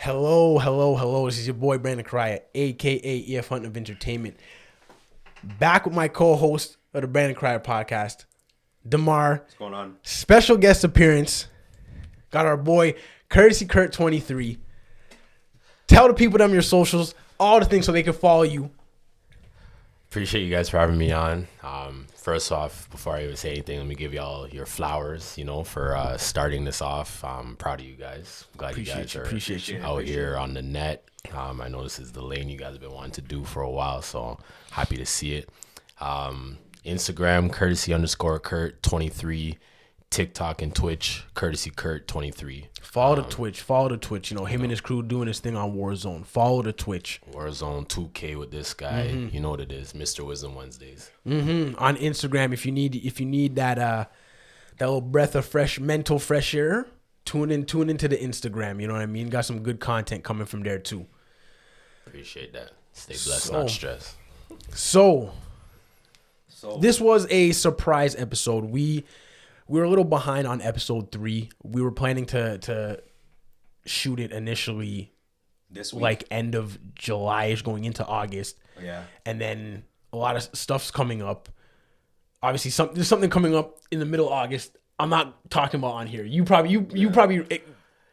Hello. This is your boy Brandon Correia, aka EF Hunt of Entertainment. Back with my co-host of the Brandon Correia podcast, DeMar. What's going on? Special guest appearance. Got our boy Courtesy Kurt 23. Tell the people them your socials, all the things so they can follow you. Appreciate you guys for having me on. First off, before I even say anything, let me give y'all your flowers, for starting this off. I'm proud of you guys. Glad you guys are out here on the net. I know this is the lane you guys have been wanting to do for a while, so happy to see it. Instagram, courtesy_Kurt23. TikTok and Twitch, Courtesy Kurt 23. Follow the Twitch. Him and his crew doing his thing on Warzone. Follow the Twitch. Warzone 2K with this guy. Mm-hmm. You know what it is, Mr. Wisdom Wednesdays. Mm-hmm. On Instagram, if you need that little breath of mental fresh air, tune into the Instagram. You know what I mean? Got some good content coming from there too. Appreciate that. Stay blessed, not stressed. So this was a surprise episode. We were a little behind on episode 3. We were planning to shoot it initially this week, like end of July-ish going into August. Yeah. And then a lot of stuff's coming up. Obviously, there's something coming up in the middle of August. I'm not talking about on here. You probably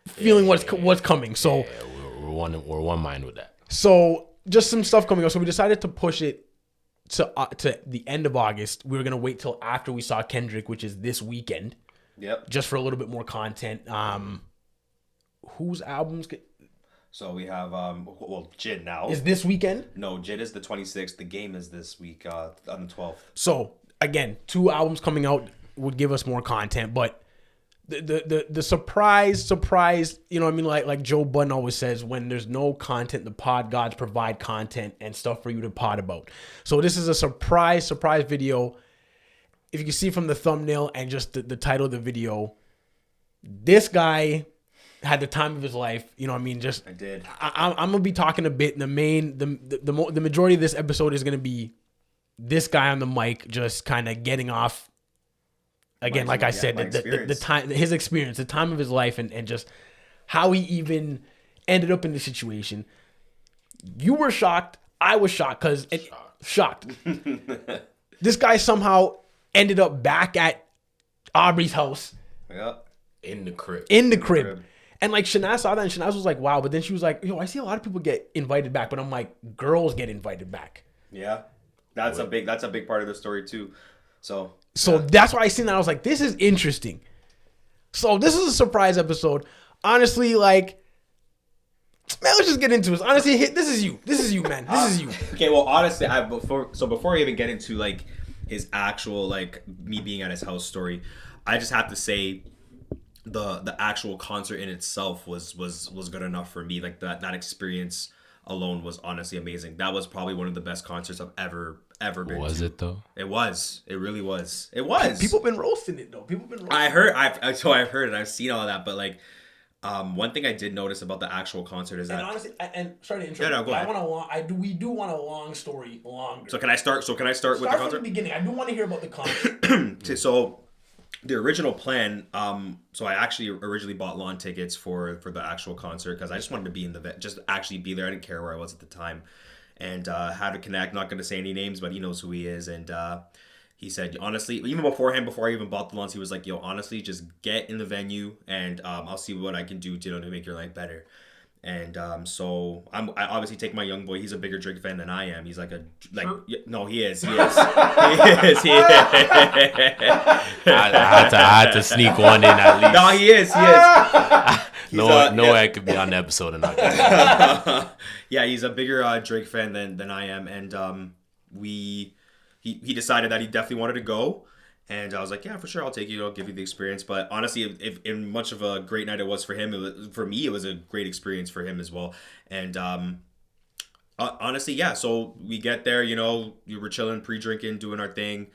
feeling what's coming. So we're one mind with that. So just some stuff coming up. So we decided to push it to the end of August. We were gonna wait till after we saw Kendrick, which is this weekend. Yep. Just for a little bit more content. Whose albums? So we have JID now. Is this weekend? No, JID is the 26th. The Game is this week on the 12th. So again, 2 albums coming out would give us more content, but the surprise, you know what I mean? Like Joe Budden always says, when there's no content, the pod gods provide content and stuff for you to pod about. So this is a surprise video. If you can see from the thumbnail and just the title of the video, this guy had the time of his life. You know what I mean? I did. I'm gonna be talking a bit. The majority of this episode is gonna be this guy on the mic, just kind of getting off. Again, like I said, the time, his experience, the time of his life, and just how he even ended up in the situation. You were shocked. I was shocked because shocked. This guy somehow ended up back at Aubrey's house. Yeah. In the crib. And like Shanaz saw that, and Shanaz was like, "Wow!" But then she was like, I see a lot of people get invited back, but I'm like, girls get invited back. Yeah, that's a big part of the story too. So that's why I seen that. I was like, this is interesting. So this is a surprise episode. Honestly, like, man, let's just get into this. Honestly, this is you, man. This is you. Okay, well, honestly, before I even get into like his actual like me being at his house story, I just have to say the actual concert in itself was good enough for me. Like that experience alone was honestly amazing. That was probably one of the best concerts I've ever been to. Was it though? It was. It really was. It was. People been roasting it though. I've heard it. I've seen all that, but like one thing I did notice about the actual concert is that, and honestly, and sorry to interrupt. Yeah, no, go ahead. We do want a long story longer. So can I start with the concert? From the beginning. I do want to hear about the concert. So the original plan, so I actually originally bought lawn tickets for the actual concert because I just wanted to be in just actually be there. I didn't care where I was at the time, and how to connect. Not going to say any names, but he knows who he is, and he said, honestly, even beforehand, before I even bought the lawns, he was like, yo, honestly, just get in the venue, and I'll see what I can do to make your life better. And so I obviously take my young boy. He's a bigger Drake fan than I am. He's no, he is. I had to sneak one in at least. No, he is. No way I could be on the episode and not get it. Yeah, he's a bigger Drake fan than I am, and he decided that he definitely wanted to go. And I was like, yeah, for sure, I'll take you. I'll give you the experience. But honestly, if in much of a great night it was for him, for me, it was a great experience for him as well. And honestly, yeah. So we get there, we were chilling, pre-drinking, doing our thing.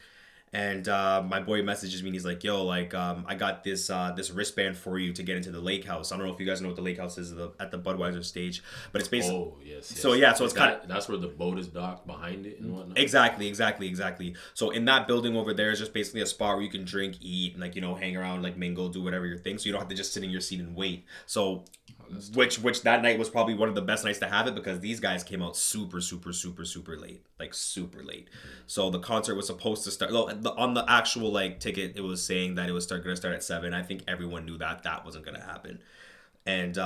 And my boy messages me and he's like, yo, like, I got this wristband for you to get into the lake house. I don't know if you guys know what the lake house is at the Budweiser stage, but it's basically... Oh, yes. So, yeah, so it's kind of... That's where the boat is docked behind it and whatnot? Exactly. So in that building over there is just basically a spot where you can drink, eat, and, like, hang around, like, mingle, do whatever your thing. So you don't have to just sit in your seat and wait. So... which that night was probably one of the best nights to have it because these guys came out super late, like super late. So the concert was supposed to start on the actual like ticket. It was saying that it was going to start at 7. I think everyone knew that wasn't going to happen, and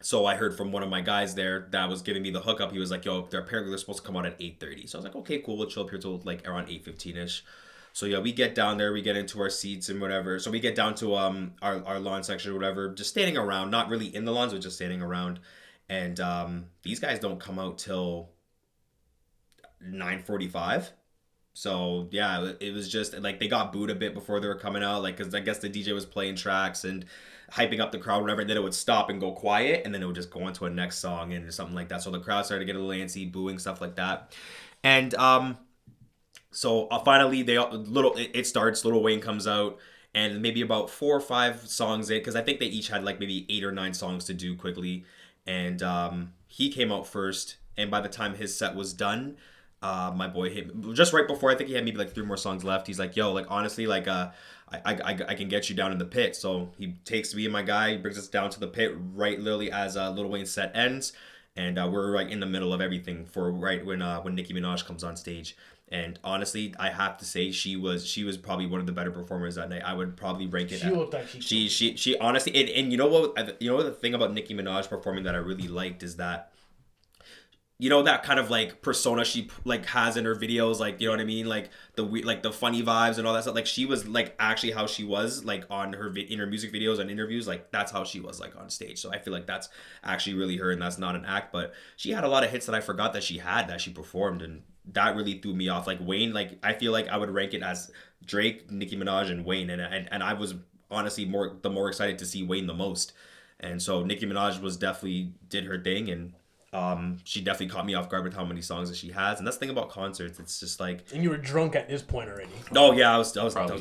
so I heard from one of my guys there that was giving me the hookup. He was like, "Yo, they're supposed to come out at 8:30." So I was like, "Okay, cool. We'll chill up here till like around 8:15ish." So yeah, we get down there, we get into our seats and whatever. So we get down to our lawn section or whatever, just standing around, not really in the lawns, but just standing around. And these guys don't come out till 9:45. So yeah, it was just like they got booed a bit before they were coming out, like because I guess the DJ was playing tracks and hyping up the crowd, whatever, and then it would stop and go quiet, and then it would just go into a next song and something like that. So the crowd started to get a little antsy, booing, stuff like that. And so finally it starts. Lil Wayne comes out, and maybe about 4 or 5 songs in, because I think they each had like maybe 8 or 9 songs to do quickly, and he came out first. And by the time his set was done, my boy hit just right before. I think he had maybe like 3 more songs left. He's like, "Yo, like honestly, like I can get you down in the pit." So he takes me and my guy, brings us down to the pit right literally as Lil Wayne's set ends, and we're like in the middle of everything for right when Nicki Minaj comes on stage. And honestly, I have to say she was probably one of the better performers that night. I would probably rank it. She looked like she honestly, and you know what the thing about Nicki Minaj performing that I really liked is that, you know, that kind of like persona she like has in her videos, like, you know what I mean, like the funny vibes and all that stuff. Like she was like actually how she was like on her in her music videos and interviews, like that's how she was like on stage. So I feel like that's actually really her, and that's not an act. But she had a lot of hits that I forgot that she performed, and that really threw me off. Like Wayne, like I feel like I would rank it as Drake, Nicki Minaj, and Wayne, and I was honestly more excited to see Wayne the most. And so Nicki Minaj was definitely did her thing, and she definitely caught me off guard with how many songs that she has. And that's the thing about concerts, it's just like. And you were drunk at this point already. Oh yeah, I was turned.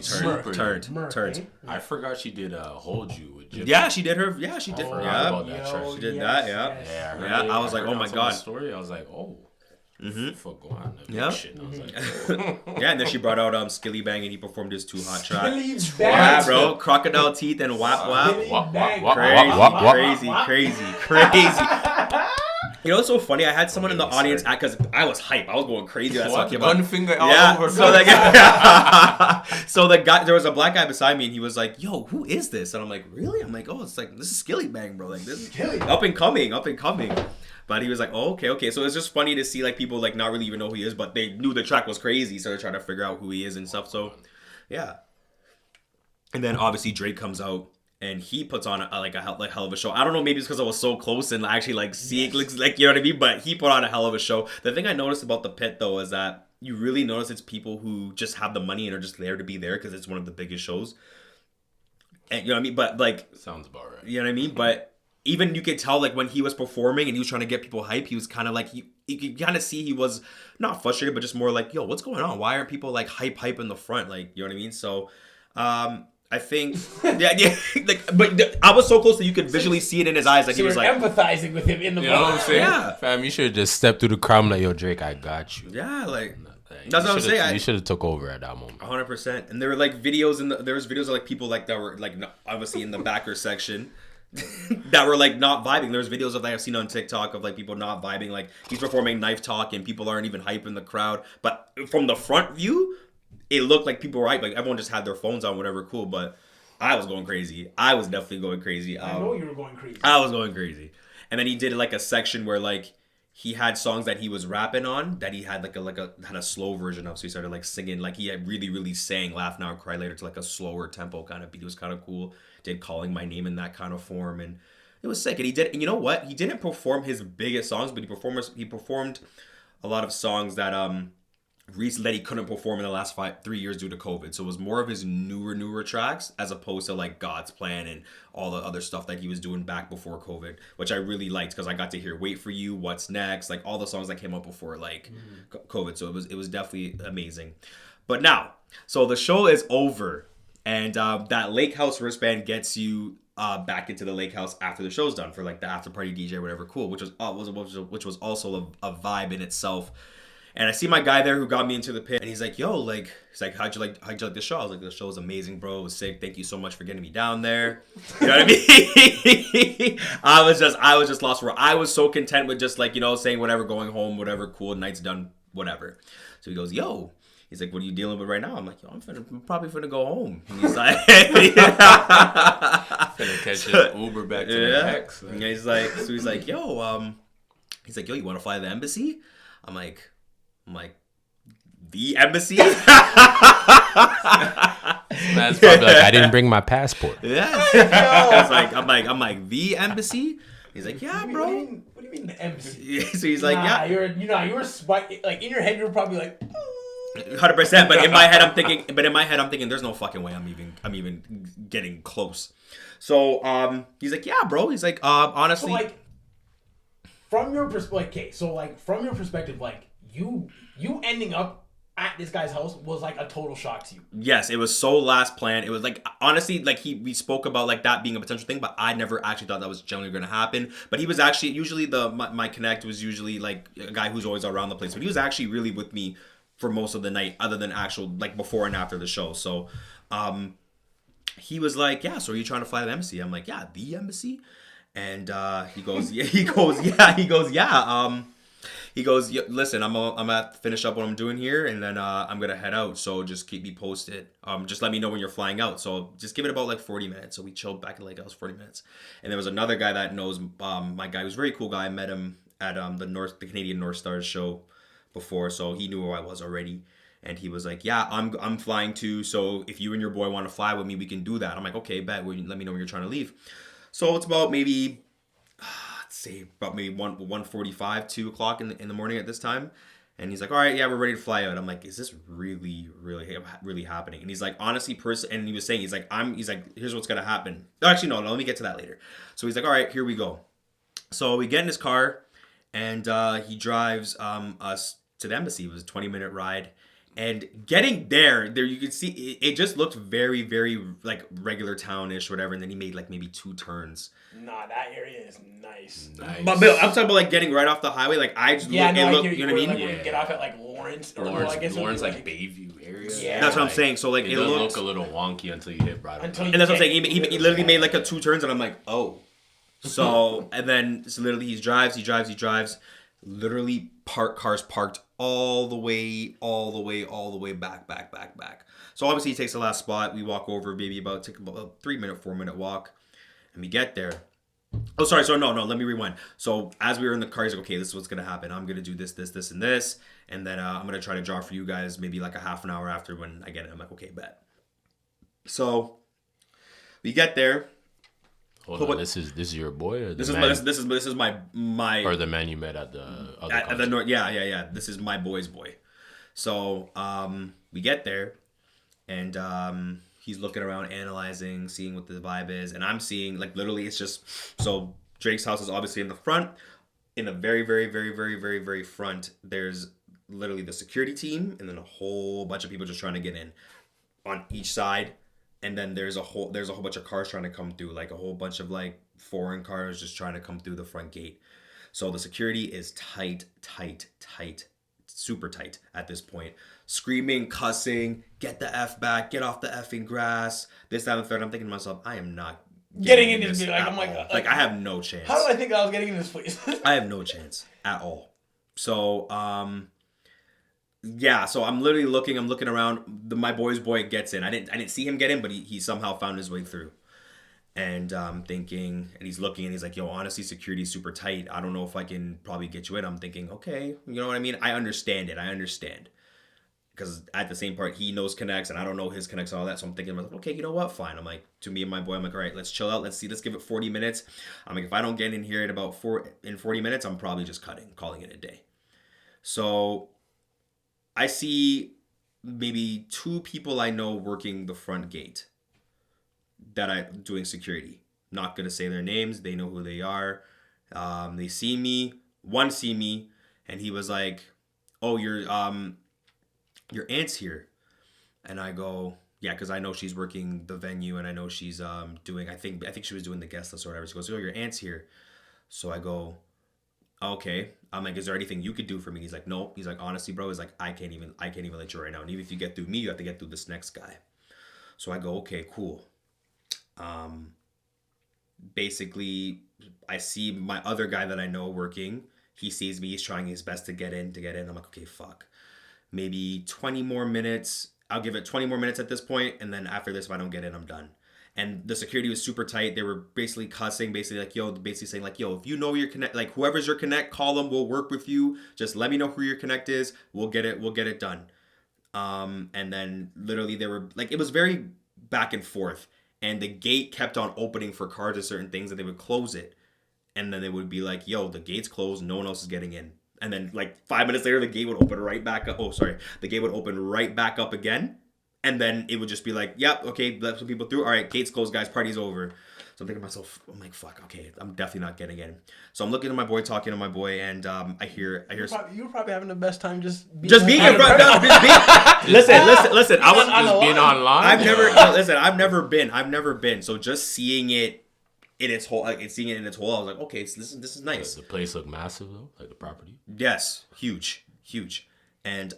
I forgot she did Hold You with Gypsy. Yeah, she did her. Yeah, she did. She did that. Yeah. I was like, oh my god. Story. I was like, oh. Fuck go on. Yeah. Shit. I was like, oh. Yeah, and then she brought out Skilly Bang, and he performed his Too Hot track. Yeah, bro. Crocodile Teeth and Wap Wap. Crazy. You know what's so funny? I had someone in the audience because I was hype. I was going crazy. That's talking about. One finger all over. So the guy, there was a black guy beside me, and he was like, "Yo, who is this?" And I'm like, "Really?" I'm like, "Oh, it's like this is Skilly Bang, bro. Like this is up and coming." But he was like, "Oh, okay." So it's just funny to see like people like not really even know who he is, but they knew the track was crazy, so they're trying to figure out who he is and stuff. So, yeah. And then obviously Drake comes out. And he puts on a hell of a show. I don't know, maybe it's because I was so close and actually like seeing, like, you know what I mean? But he put on a hell of a show. The thing I noticed about the pit, though, is that you really notice it's people who just have the money and are just there to be there because it's one of the biggest shows. And you know what I mean? But like, sounds about right. You know what I mean? But even you could tell like when he was performing and he was trying to get people hype, he was kind of like you could kind of see he was not frustrated, but just more like, yo, what's going on? Why aren't people like hype in the front? Like, you know what I mean? So, I think, yeah, like, but I was so close that you could visually see it in his eyes, like so he was like empathizing with him in the. You know what I'm saying? Yeah, fam, you should have just stepped through the crowd and like, yo, Drake, I got you. Yeah, like that's what I'm saying. You should have took over at that moment. 100%. And there were like videos there was videos of like people like that were like obviously in the backer section that were like not vibing. There was videos of like I've seen on TikTok of like people not vibing. Like he's performing Knife Talk and people aren't even hyping the crowd. But from the front view, it looked like people were hype. Like everyone just had their phones on, whatever, cool. But I was going crazy. I was definitely going crazy. I know you were going crazy. I was going crazy. And then he did like a section where like he had songs that he was rapping on that he had had a slow version of. So he started like singing, like he had really sang Laugh Now Cry Later to like a slower tempo kind of beat. It was kind of cool. Did Calling My Name in that kind of form, and it was sick. And he did. And you know what? He didn't perform his biggest songs, but he performed a lot of songs that recently that he couldn't perform in the last 3 years due to COVID. So it was more of his newer tracks as opposed to like God's Plan and all the other stuff that he was doing back before COVID, which I really liked because I got to hear Wait For You, What's Next, like all the songs that came up before like COVID. So it was definitely amazing. But now, so the show is over, and that Lake House wristband gets you back into the Lake House after the show's done for like the after party DJ or whatever. Cool, which was also a vibe in itself. And I see my guy there who got me into the pit, and he's like, "Yo, like, he's like, how'd you like the show?" I was like, "The show was amazing, bro. It was sick. Thank you so much for getting me down there." You know what I mean? I was just lost for. I was so content with just like, you know, saying whatever, going home, whatever, cool, night's done, whatever. So he goes, "Yo." He's like, "What are you dealing with right now?" I'm like, "Yo, I'm probably finna go home." And he's like, finna catch his Uber back to the ex. And he's like, "Yo, he's like, yo, you want to fly to the embassy?" I'm like, the embassy? Man's probably like, I didn't bring my passport. Yeah. I'm like, the embassy? He's like, yeah, bro. What do you mean the embassy? So he's like, yeah. You're like in your head, you're probably like 100%. But in my head, I'm thinking, there's no fucking way I'm even getting close. So he's like, yeah, bro. He's like, honestly. So like, from your perspective, like you ending up at this guy's house was like a total shock to you. Yes, it was so last planned. It was like, honestly, like we spoke about like that being a potential thing, but I never actually thought that was generally going to happen. But he was actually, usually my connect was usually like a guy who's always around the place, but he was actually really with me for most of the night, other than actual like before and after the show. So he was like, yeah, so are you trying to fly to the embassy? I'm like, yeah, the embassy? And he goes, yeah. He goes, listen, I'm gonna finish up what I'm doing here, and then I'm gonna head out. So just keep me posted. Just let me know when you're flying out. So just give it about like 40 minutes. So we chilled back in Lake House 40 minutes, and there was another guy that knows my guy, who's a very cool guy. I met him at the Canadian North Stars show before, so he knew who I was already. And he was like, yeah, I'm flying too. So if you and your boy want to fly with me, we can do that. I'm like, okay, bet. Let me know when you're trying to leave. So it's about maybe, let's say about maybe 1:45, 2 o'clock in the morning at this time. And he's like, all right, yeah, we're ready to fly out. I'm like, is this really, really, really happening? And he's like, honestly, and he was saying, he's like, here's what's going to happen. No, actually, no, let me get to that later. So he's like, all right, here we go. So we get in his car, and he drives us to the embassy. It was a 20-minute ride. And getting there you could see it just looked very, very like regular townish, whatever. And then he made like maybe 2 turns. Nah, that area is nice. But Bill, I'm talking about like getting right off the highway. Like I just you know what I mean? Like when you get off at like Lawrence, I guess Lawrence like Bayview area. Yeah, that's what I'm saying. So like it does look a little wonky until you hit Broadway. And that's what I'm saying. He literally made like 2 turns, and I'm like, oh. So and then literally he drives. Literally cars parked all the way back. So obviously he takes the last spot. We walk over, maybe about 4-minute walk, and we get there. Oh, sorry. So no. Let me rewind. So as we were in the car, he's like, okay, this is what's gonna happen. I'm gonna do this, and this, and then I'm gonna try to draw for you guys maybe like a half an hour after when I get it. I'm like, okay, bet. So we get there. Hold on, this is your boy, or this is my or the man you met at the other at the North. Yeah. This is my boy's boy. So we get there, and he's looking around, analyzing, seeing what the vibe is, and I'm seeing like literally it's just so Drake's house is obviously in the front. In the very, very, very, very, very, very front, there's literally the security team, and then a whole bunch of people just trying to get in on each side. And then there's a whole bunch of cars trying to come through, like a whole bunch of like foreign cars just trying to come through the front gate. So the security is tight, super tight at this point. Screaming, cussing, get the F back, get off the effing grass. This, that, and the third. I'm thinking to myself, I am not getting in this. Like I'm like I have no chance. How did I think I was getting in this place? I have no chance at all. So yeah, so I'm literally looking around. My boy's boy gets in. I didn't see him get in, but he somehow found his way through. And thinking, and he's looking, and he's like, yo, honestly, security's super tight. I don't know if I can probably get you in. I'm thinking, okay, you know what I mean? I understand. Because at the same part, he knows connects, and I don't know his connects, all that. So I'm thinking, okay, you know what? Fine. I'm like, to me and my boy, I'm like, all right, let's chill out. Let's give it 40 minutes. I'm like, if I don't get in here in 40 minutes, I'm probably just calling it a day. So I see maybe 2 people I know working the front gate that I'm doing security. Not going to say their names. They know who they are. They see me. One see me, and he was like, oh, your aunt's here. And I go, yeah, because I know she's working the venue, and I know she's doing, I think she was doing the guest list or whatever. She goes, oh, your aunt's here. So I go, okay. I'm like, is there anything you could do for me? He's like, no. He's like, honestly, bro, he's like, I can't even let you right now. And even if you get through me, you have to get through this next guy. So I go, okay, cool. Basically, I see my other guy that I know working. He sees me. He's trying his best to get in. I'm like, okay, fuck. Maybe 20 more minutes. I'll give it 20 more minutes at this point, and then after this, if I don't get in, I'm done. And the security was super tight. They were basically cussing, basically saying like, yo, if you know your connect, like whoever's your connect, call them. We'll work with you. Just let me know who your connect is. We'll get it done. And then literally they were like, it was very back and forth. And the gate kept on opening for cars and certain things, and they would close it. And then they would be like, yo, the gate's closed. No one else is getting in. And then like 5 minutes later, the gate would open right back up. The gate would open right back up again. And then it would just be like, yep, okay, let some people through. All right, gate's closed, guys, party's over. So I'm thinking to myself, I'm like, fuck, okay, I'm definitely not getting in. So I'm looking at my boy, talking to my boy, and I hear. You were probably having the best time just being in front. Listen. I was just being online. I've never been. So just seeing it in its whole, I was like, okay, this is nice. The place looked massive though, like the property. Yes, huge, and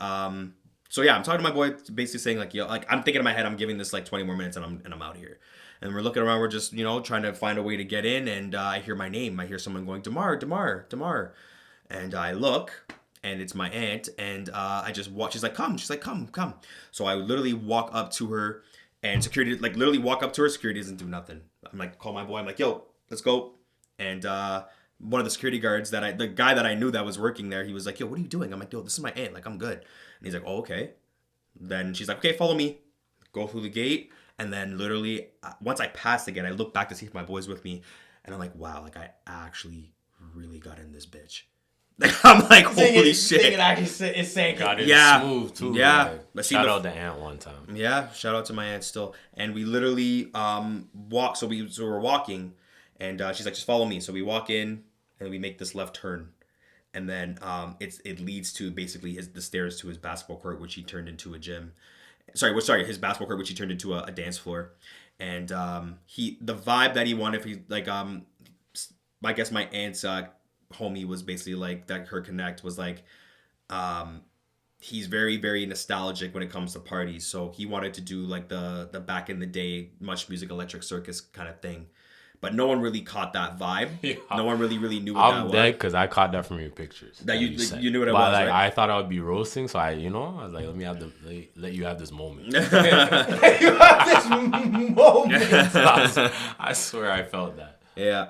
so yeah, I'm talking to my boy, basically saying like, yo, like I'm thinking in my head, I'm giving this like 20 more minutes, and I'm out here. And we're looking around, we're just, trying to find a way to get in, and I hear my name. I hear someone going, DeMar. And I look, and it's my aunt, and I just watch. She's like, come. So I literally walk up to her, and security, like literally walk up to her. Security doesn't do nothing. I'm like, call my boy. I'm like, yo, let's go. And one of the security guards the guy that I knew that was working there, he was like, yo, what are you doing? I'm like, yo, this is my aunt. Like, I'm good. And he's like, oh, okay. Then she's like, okay, follow me. Go through the gate. And then literally, once I passed the gate, I look back to see if my boy's with me. And I'm like, wow, like I actually really got in this bitch. I'm like, holy shit. It's saying got it smooth too. Yeah. Like, shout out to aunt one time. Yeah, shout out to my aunt still. And we literally walk. So we're walking, and she's like, just follow me. So we walk in, and we make this left turn. And then it leads to basically the stairs to his basketball court, which he turned into a gym. His basketball court, which he turned into a dance floor. And the vibe that he wanted, I guess my aunt's homie was basically like that. Her connect was like, he's very, very nostalgic when it comes to parties. So he wanted to do like the back in the day Much Music Electric Circus kind of thing. But no one really caught that vibe. Yeah. No one really knew what that was. I'm dead because I caught that from your pictures. That you knew what it was, like, right? I thought I would be roasting, so I was like, let you have this moment. You have this moment. I swear I felt that. Yeah.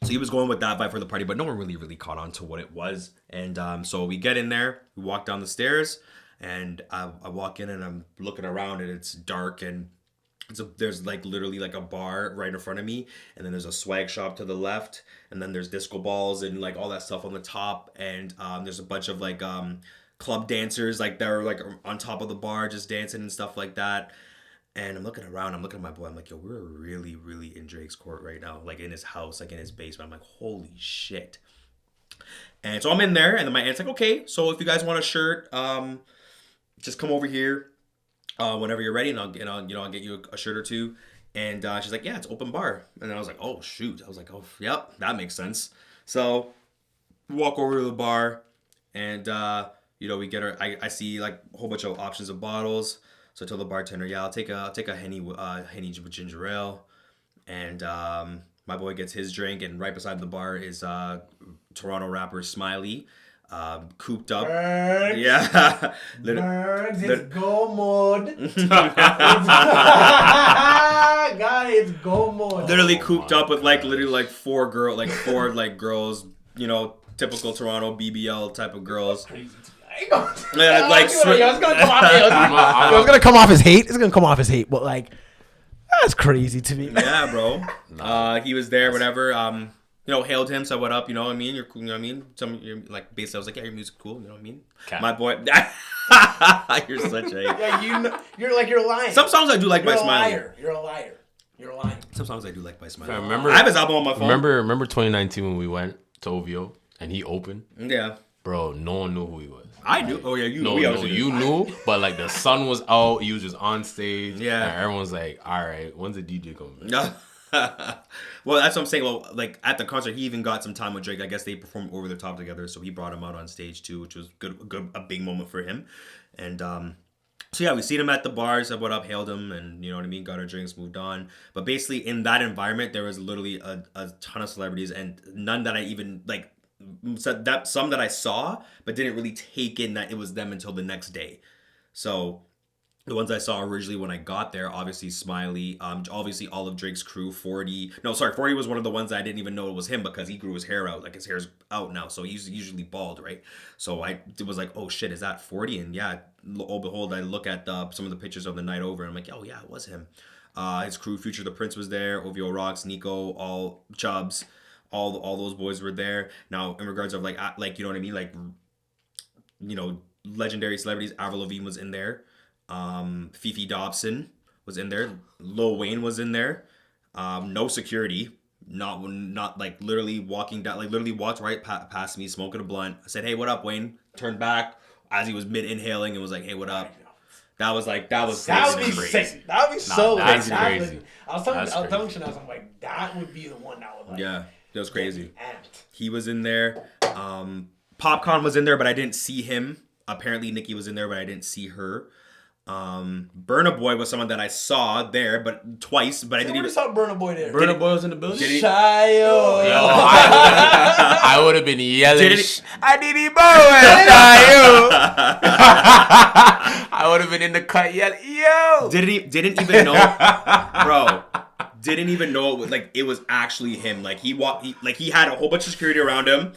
So he was going with that vibe for the party, but no one really caught on to what it was. And so we get in there, we walk down the stairs, and I walk in and I'm looking around, and it's dark, and there's like literally like a bar right in front of me, and then there's a swag shop to the left, and then there's disco balls and like all that stuff on the top, and there's a bunch of like club dancers like that are like on top of the bar just dancing and stuff like that. And I'm looking around, I'm looking at my boy, I'm like, yo, we're really in Drake's court right now, like in his house, like in his basement. I'm like, holy shit. And so I'm in there, and then my aunt's like, okay, so if you guys want a shirt, just come over here whenever you're ready, and I'll get you a shirt or two. And she's like, yeah, it's open bar. And then I was like, oh shoot. I was like, oh yep, that makes sense. So walk over to the bar, and we get her. I see like a whole bunch of options of bottles. So I told the bartender, yeah, I'll take a Henny with ginger ale. And my boy gets his drink, and right beside the bar is Toronto rapper Smiley. Cooped up. Bergs. Yeah. Bergs, it's go mode. Guy, it's go mode. Literally cooped up with four girls, typical Toronto BBL type of girls. It's gonna come off his hate. It's gonna come off his hate, but like that's crazy to me. Yeah, bro. He was there, whatever. Hailed him, said what up, you know what I mean? You're cool, you know what I mean? Basically I was like, yeah, your music's cool, you know what I mean? Cat. My boy, you're such a... Yeah, you're lying. Some songs I do like by Smiley. You're a liar. Some songs I do like by Smiley. I have his album on my phone. Remember 2019 when we went to OVO and he opened? Yeah. Bro, no one knew who he was. I knew. Oh yeah, you knew. You knew, but like the sun was out, he was just on stage. Yeah. And everyone's like, all right, when's the DJ coming? Well, that's what I'm saying. Well, like at the concert, he even got some time with Drake. I guess they performed Over the Top together, so he brought him out on stage too, which was a big moment for him. And so yeah, we seen him at the bar, said what up, hailed him, and you know what I mean, got our drinks, moved on. But basically, in that environment, there was literally a ton of celebrities, and none that I even like. Some that I saw, but didn't really take in that it was them until the next day. So the ones I saw originally when I got there, obviously Smiley, obviously all of Drake's crew, 40 was one of the ones that I didn't even know it was him because he grew his hair out. Like his hair's out now, so he's usually bald, right? So I was like, oh shit, is that 40? And yeah, lo and behold, I look at some of the pictures of the night over, and I'm like, oh yeah, it was him. His crew, Future the Prince was there, OVO Rocks, Nico, all Chubbs, all those boys were there. Now in regards of like you know what I mean, like, you know, legendary celebrities, Avril Lavigne was in there. Fifi Dobson was in there. Lil Wayne was in there. No security. Not like literally walking down, like literally walked right past me, smoking a blunt. I said, "Hey, what up, Wayne?" Turned back as he was mid inhaling and was like, "Hey, what up?" That was crazy. That would be sick. That would be so crazy. I was telling Shanaz, I'm like, that would be the one that would like. Yeah, that was crazy. He was in there. Popcorn was in there, but I didn't see him. Apparently, Nikki was in there, but I didn't see her. Burna Boy was someone that I saw there, but twice, but I didn't even saw Burna Boy there. Burna Boy was in the building. Shayo. I would have been yelling. I did it, I would have been in the cut yelling, yo. Didn't even know, bro. Didn't even know like it was actually him. Like he had a whole bunch of security around him.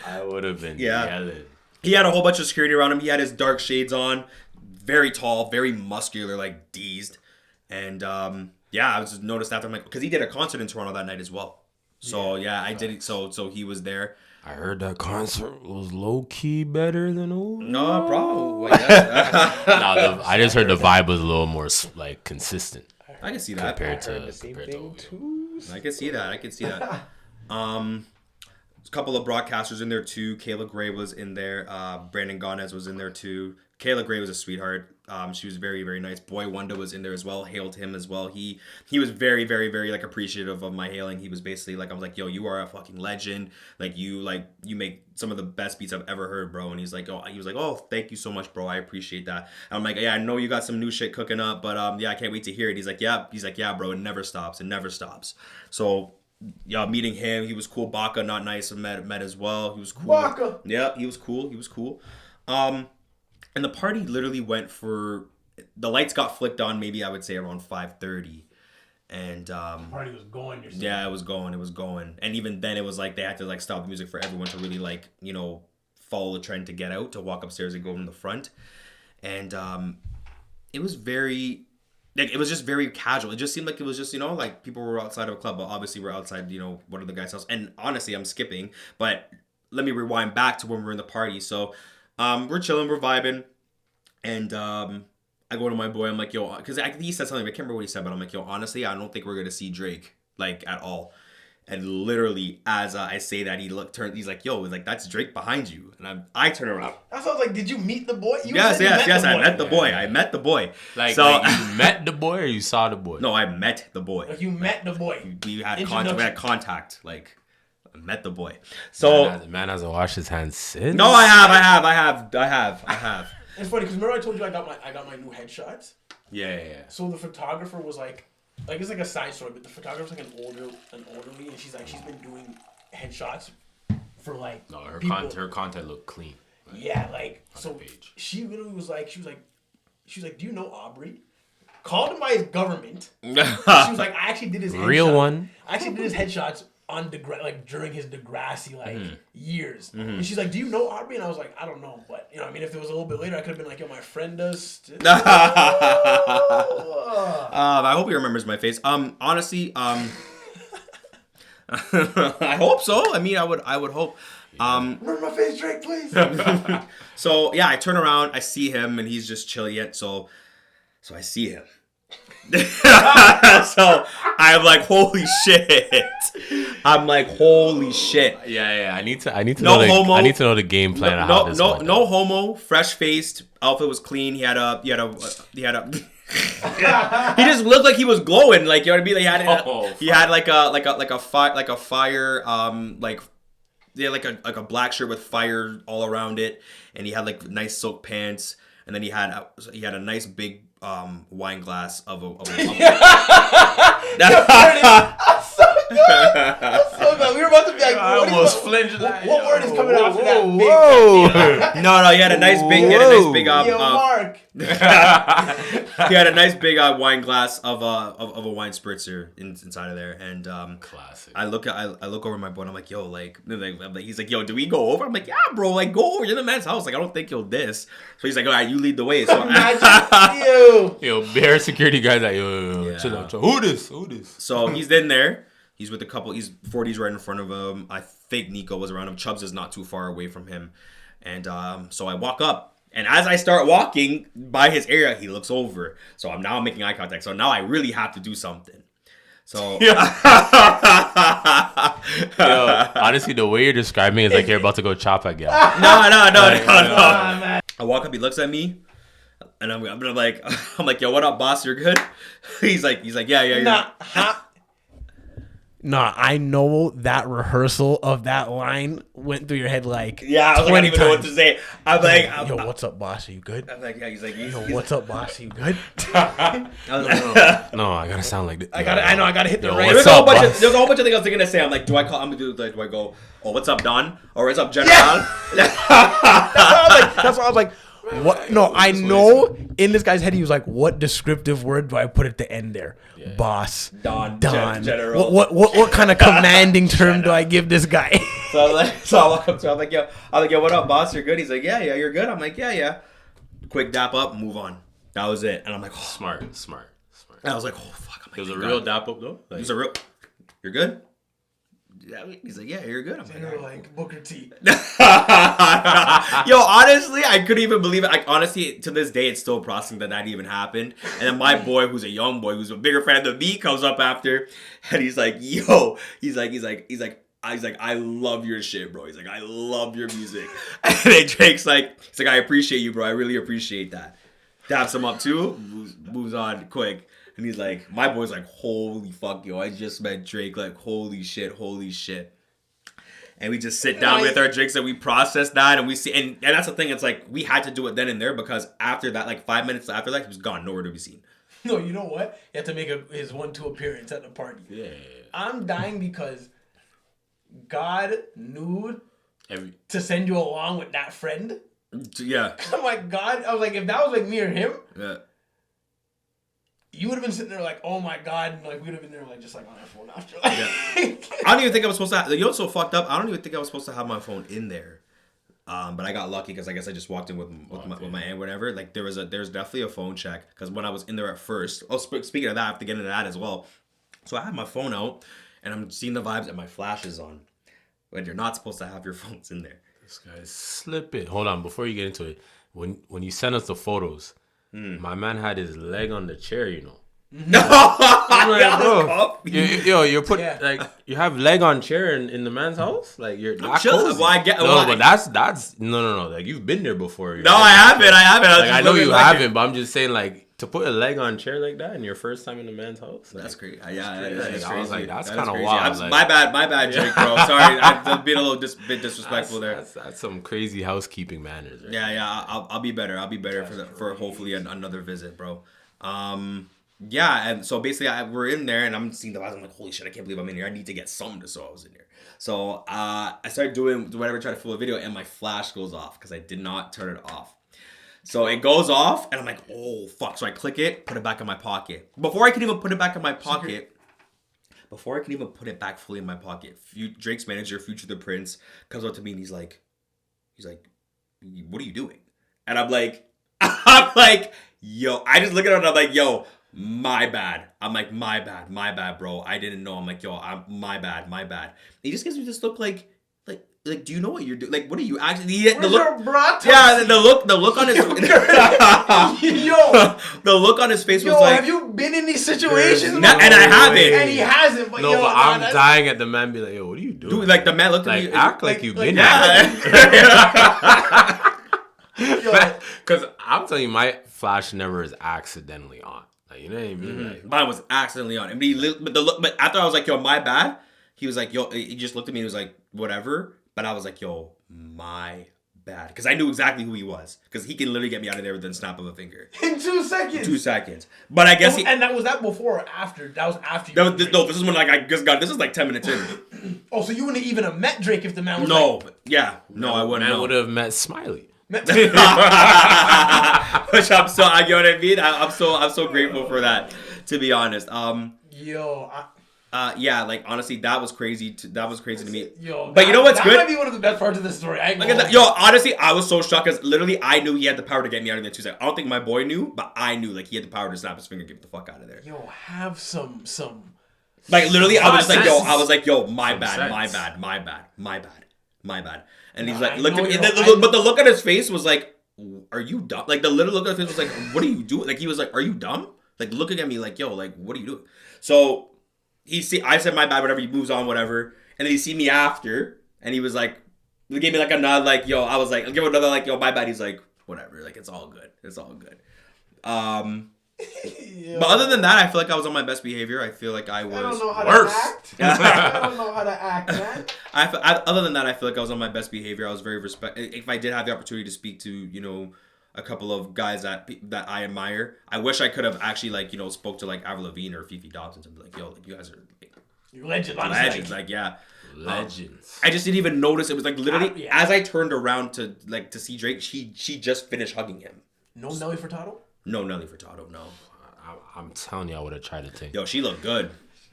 I would have been yelling. He had a whole bunch of security around him. He had his dark shades on, very tall, very muscular, like Deezed. And I was just noticed after, I'm like, because he did a concert in Toronto that night as well. So I did it. So he was there. I heard that concert was low key better than old. No problem. I just heard the vibe was a little more like consistent. I can see that compared to I can see that. A couple of broadcasters in there too. Kayla Gray was in there. Brandon Gonez was in there too. Kayla Gray was a sweetheart. She was very, very nice. Boy Wonder was in there as well. Hailed him as well. He was very, very, very like appreciative of my hailing. He was basically like, I was like, yo, you are a fucking legend. You make some of the best beats I've ever heard, bro. And he was like, oh, thank you so much, bro. I appreciate that. And I'm like, yeah, I know you got some new shit cooking up, but I can't wait to hear it. He's like, yeah, bro, it never stops. So yeah, meeting him, he was cool. Baka, not nice, met as well. He was cool. Baka. Yeah, he was cool. And the party literally went for, the lights got flicked on maybe I would say around 5:30. And the party was going, you're saying? Yeah, it was going. And even then it was like they had to like stop the music for everyone to really like, you know, follow the trend to get out, to walk upstairs and go in the front. And it was very, like, it was just very casual. It just seemed like it was just, you know, like people were outside of a club, but obviously we're outside, you know, one of the guys' house. And honestly, I'm skipping, but let me rewind back to when we were in the party. So we're chilling, we're vibing, and I go to my boy, I'm like, yo, because he said something, I can't remember what he said, but I'm like, yo, honestly, I don't think we're going to see Drake, like, at all. And literally, as I say that, he's like, yo, like, that's Drake behind you. And I turn around. That sounds like, did you meet the boy? Yes, I met the boy. I met the boy. Like you met the boy or you saw the boy? No, I met the boy. Like you met the boy. We had contact. Like, I met the boy. So the man hasn't washed his hands since. No, I have. It's funny because remember I told you I got my new headshots. Yeah. So the photographer was like it's like a side story, but the photographer's like an olderly, and she's been doing headshots for like. No, her content looked clean. Right? Yeah, like so. She literally was like, she was like, do you know Aubrey? Called him by his government. She was like, I actually did his real headshot. one. I actually did his headshots on during his Degrassi years. Mm-hmm. And she's like, do you know Aubrey? And I was like, I don't know, but you know, I mean, if it was a little bit later, I could have been like, yo, my friend does. I hope he remembers my face. Honestly, I hope so. I mean, I would hope. Remember my face, Drake, please. So yeah, I turn around, I see him, and he's just chilling yet. So I see him. So I'm like, holy shit. Yeah. I need to no know homo. I need to know the game plan of how this went. No homo. Fresh faced. Outfit was clean. He had a He just looked like he was glowing. Like, you know what I mean? He had like a fire like a black shirt with fire all around it, and he had like nice silk pants, and then he had a nice big wine glass of a That's so good. We were about to be like, I almost flinched. What word is coming out of that big? Whoa. No, he had a nice big. Yo, Mark. He had a nice big wine glass of a wine spritzer inside of there, and classic. I look over my boy, and I'm like, yo, he's like, yo, do we go over? I'm like, yeah, bro, like go over. You're in the man's house. Like, I don't think he'll diss. So he's like, all right, you lead the way. So yo, bare security guys like, yo, chill out. Who this? So he's in there. He's with a couple. He's 40s right in front of him. I think Nico was around him. Chubbs is not too far away from him, and so I walk up. And as I start walking by his area, he looks over. So I'm now making eye contact. So now I really have to do something. So Yo, honestly, the way you're describing it is like you're about to go chop again. No. I walk up, he looks at me, and I'm like, yo, what up, boss? You're good? He's like, yeah, you're Nah, I know that rehearsal of that line went through your head like I was like, I don't even know what to say. I'm like, yo, what's up, boss? Are you good? I'm like, yeah. He's like, yo, what's up, boss? Are you good? No, I gotta sound like this. I gotta hit the right. There's a whole bunch of things I was gonna say. I'm like, do I go, oh, what's up, Don? Or what's up, General? Yeah. That's why I was like, what? No, I know in this guy's head he was like, what descriptive word do I put at the end there? Yeah. Boss, Don, General. What kind of commanding term do I give this guy? So I walk up to him. I'm like, yo, what up, boss? You're good? He's like, yeah, you're good. I'm like, yeah. Quick dap up, move on. That was it. And I'm like, oh. Smart. And I was like, oh fuck. I'm like, it was a real dap up though. It was a real. You're good? Yeah, he's like, yeah, you're good. I'm like Booker T. Yo, honestly, I couldn't even believe it. Like, honestly, to this day, it's still processing that even happened. And then my boy, who's a young boy, who's a bigger fan than me, comes up after, and he's like, yo, he's like, I love your shit, bro. He's like, I love your music. And then Drake's like, he's like, I appreciate you, bro. I really appreciate that. Daps him up too, moves on quick. And he's like, my boy's like, holy fuck, yo, I just met Drake. Like, holy shit. And we just sit down with our drinks and we process that and we see. And that's the thing. It's like, we had to do it then and there because after that, like 5 minutes after that, he was gone. Nowhere to be seen. No, you know what? You have to make his 1-2 appearance at the party. Yeah. I'm dying because God knew to send you along with that friend. Yeah. I'm like, God, I was like, if that was like me or him. Yeah. You would have been sitting there like, oh my God, and like we would have been there like just like on our phone after. Like, yeah. I don't even think I was supposed to. You know what's so fucked up? I don't even think I was supposed to have my phone in there. But I got lucky because I guess I just walked in with my aunt, whatever. Like there's definitely a phone check because when I was in there at first. Oh, speaking of that, I have to get into that as well. So I had my phone out and I'm seeing the vibes and my flash is on. When you're not supposed to have your phones in there. This guy's slipping. Hold on, before you get into it, when you send us the photos. My man had his leg on the chair, you know. No, like, bro, you're put like you have leg on chair in the man's house, like you're not chilling. Well, I get but that's no. Like you've been there before. No, I haven't. Like, I know you haven't, but I'm just saying like to put a leg on chair like that in your first time in a man's house. Like, that's crazy. Yeah, that's crazy. I was like, that's kind of wild. Like, my bad, Jake, bro. Sorry, I'm being a little bit disrespectful there. That's some crazy housekeeping manners. Right? Yeah. I'll be better. For hopefully another visit, bro. Yeah, and so basically we're in there, and I'm seeing the vibes. I'm like, holy shit, I can't believe I'm in here. I need to get something to show I was in here. So I started doing whatever, try to film a video, and my flash goes off because I did not turn it off. So it goes off, and I'm like, oh, fuck. So I click it, put it back in my pocket. Before I can even put it back in my pocket, before I can even put it back fully in my pocket, Drake's manager, Future the Prince, comes up to me, and he's like, what are you doing? And I'm like, yo, I just look at him, and I'm like, yo, my bad. I'm like, my bad, bro. I didn't know. I'm like, yo, my bad. He just gives me this look like, do you know what you're doing? Like, what are you actually? The look on his yo, the look on his face was like, have you been in these situations? And I haven't. And he hasn't. But but I'm dying at the man. Be like, yo, what are you doing? Dude, like the man looked at like, me, act like you've been there. Because I'm telling you, my flash never is accidentally on. Like, you know what I mean? Mm-hmm. Like, mine was accidentally on. But after I was like, yo, my bad. He was like, yo, he just looked at me and was like, whatever. But I was like, yo, my bad. Because I knew exactly who he was. Because he can literally get me out of there within a snap of a finger. In 2 seconds. 2 seconds. But I guess And was that before or after? That was after you. No, this is when like I just got. This is like 10 minutes in. Oh, so you wouldn't even have met Drake if the man was No, I wouldn't. Man would have met Smiley. Which I'm so, you know what I mean? I'm so grateful for that, to be honest. Yeah, like honestly, that was crazy. That was crazy to me. But you know what's good? That might be one of the best parts of this story. Honestly, I was so shocked because literally I knew he had the power to get me out of there 2 seconds. I don't think my boy knew, but I knew like he had the power to snap his finger and get the fuck out of there. Have some. Like literally, I was like, yo, my bad. And he's like, looked at me, but the look on his face was like, are you dumb? Like the little look on his face was like, what are you doing? Like he was like, are you dumb? Like looking at me like, yo, like what are you doing? So I said my bad, whatever. He moves on, whatever. And then he see me after, and he was like, he gave me like a nod, like, yo. I was like, I'll give him another like, yo, my bad. He's like, whatever, like it's all good. But other than that, I feel like I was on my best behavior. I feel like I was I don't know how worse. To act. I don't know how to act, man. Other than that, I feel like I was on my best behavior. I was very If I did have the opportunity to speak to, a couple of guys that I admire, I wish I could have actually spoke to like Avril Lavigne or Fifi Dobson and be like, yo, like you guys are like, legends, like yeah. Legends. I just didn't even notice. It was like literally as I turned around to see Drake, she just finished hugging him. No Nelly Furtado? No Nelly Furtado, no. I'm telling you, I would have tried to take. Yo, she looked good.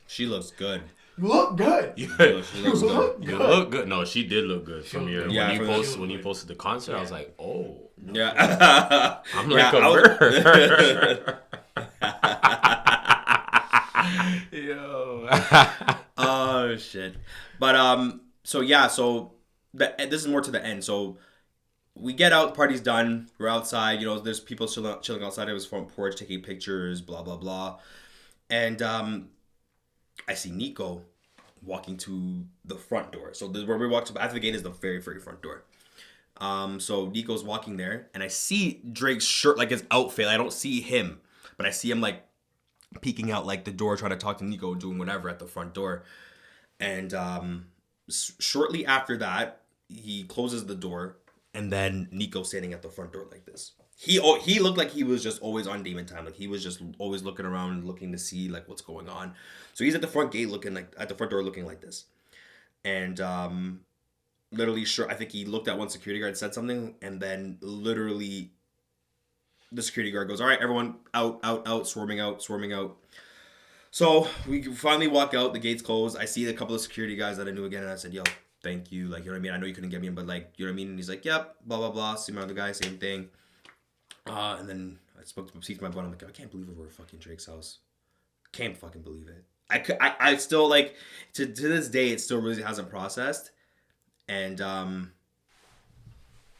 She looks good. You look good. She looks good. You look good. No, she did look good from your when you posted the concert. I was like, oh. Yeah. I'm like a bird. Yo. Oh shit. But so this is more to the end. So we get out, the party's done, we're outside, there's people chilling outside of his front porch taking pictures, blah blah blah. And I see Nico walking to the front door. So where we walked to after the gate is the very, very front door. So Nico's walking there, and I see Drake's shirt, like his outfit. I don't see him, but I see him like peeking out like the door, trying to talk to Nico, doing whatever at the front door. And shortly after that, he closes the door, and then Nico's standing at the front door like this. He looked like he was just always on demon time. Like he was just always looking around, looking to see like what's going on. So he's at the front gate looking like at the front door looking like this. And literally I think he looked at one security guard and said something, and then literally the security guard goes, all right, everyone out, swarming out. So we finally walk out, the gate's closed. I see a couple of security guys that I knew again, and I said, yo, thank you. Like, you know what I mean? I know you couldn't get me in, but like, you know what I mean? And he's like, yep, blah, blah, blah. See my other guy, same thing. And then I spoke to my buddy. I'm like, I can't believe we were at fucking Drake's house. Can't fucking believe it. I still like, to this day, it still really hasn't processed. And,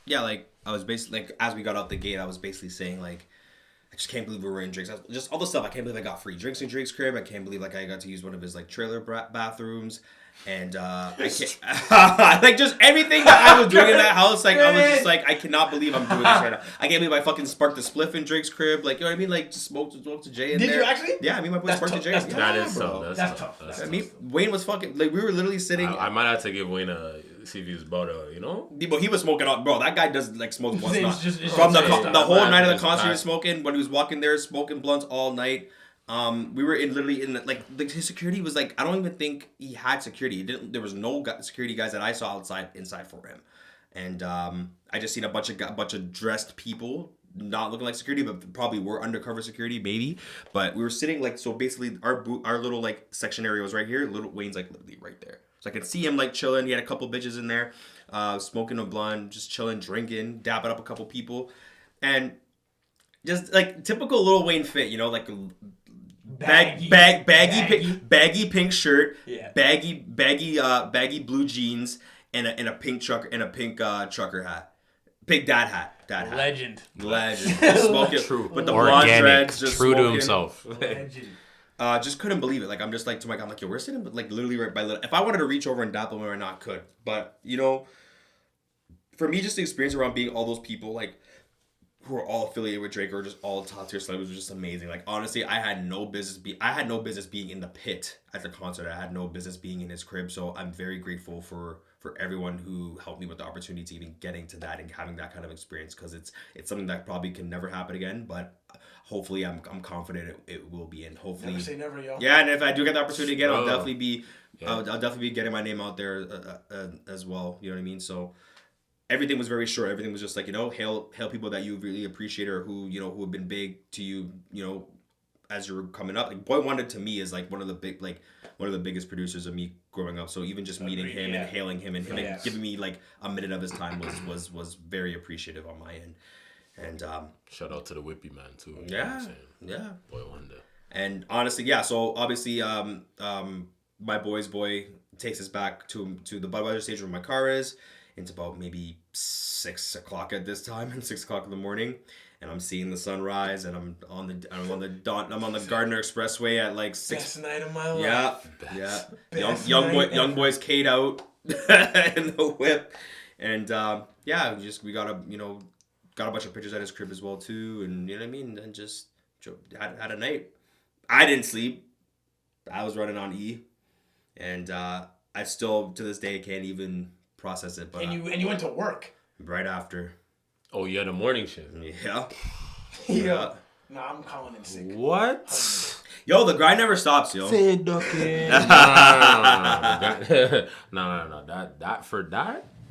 yeah, like, I was basically, like, as we got out the gate, I was basically saying, like, I just can't believe we were in Drake's house. Just all the stuff. I can't believe I got free drinks in Drake's crib. I can't believe, like, I got to use one of his, like, trailer bathrooms. And I can't, like just everything that I was doing in that house, like I was just like, I cannot believe I'm doing this right now. I can't believe I fucking sparked the spliff in Drake's crib, like you know what I mean, like just smoked to Jay in there. Did you actually? Yeah, I mean my boy sparked to Jay. That is tough. That's tough. I mean, Wayne was fucking like we were literally sitting. I might have to give Wayne a see if he was about to, But he was smoking out, bro. That guy does like smoke blunts. It's From the whole night of the concert, he was smoking. When he was walking there, smoking blunts all night. We were literally in like his security was like I don't even think he had security. There was no security guys that I saw inside for him, and I just seen a bunch of dressed people, not looking like security, but probably were undercover security maybe. But we were sitting like so basically our little like section area was right here. Little Wayne's like literally right there, so I could see him like chilling. He had a couple bitches in there, smoking a blunt, just chilling, drinking, dapping up a couple people, and just like typical Lil Wayne fit, like. Baggy pink shirt, baggy blue jeans, and a pink trucker hat, pink dad hat. Legend. Smoking true, with the blonde dreads, just true to himself. Legend. Just couldn't believe it. Like I'm just like to Mike, I'm like, yo, we're sitting like literally right by little. If I wanted to reach over and dap him or not, could. But for me, just the experience around being all those people, like who are all affiliated with Drake or just all top tier celebrities was just amazing. Like honestly, I had no business being in the pit at the concert. I had no business being in his crib. So I'm very grateful for everyone who helped me with the opportunity to even getting to that and having that kind of experience, because it's something that probably can never happen again. But hopefully, I'm confident it will be, and hopefully never say never, yo. Yeah, and if I do get the opportunity again, I'll definitely be I'll definitely be getting my name out there as well. You know what I mean? So. Everything was very short. Everything was just like, hail people that you really appreciate or who have been big to you, as you're coming up. Like Boy Wonder to me is like one of the biggest producers of me growing up. So even just meeting him and hailing him and him and giving me like a minute of his time was very appreciative on my end. And shout out to the Whippy man too. Yeah. Boy Wonder. And honestly, so obviously my boy's boy takes us back to the Budweiser stage where my car is. It's about maybe 6 o'clock at this time, and 6 o'clock in the morning, and I'm seeing the sunrise, and I'm on the Gardner Expressway at like 6. Best night of my life. Yeah. Young boys K'd out in the whip, and we got a bunch of pictures at his crib as well too, and you know what I mean, and just had a night. I didn't sleep. I was running on E, and I still to this day can't even process it. But and you went to work right after. Oh, you had a morning shift. Yeah. Nah, I'm calling in sick. What? Yo, the grind never stops, yo. Say ducking. No.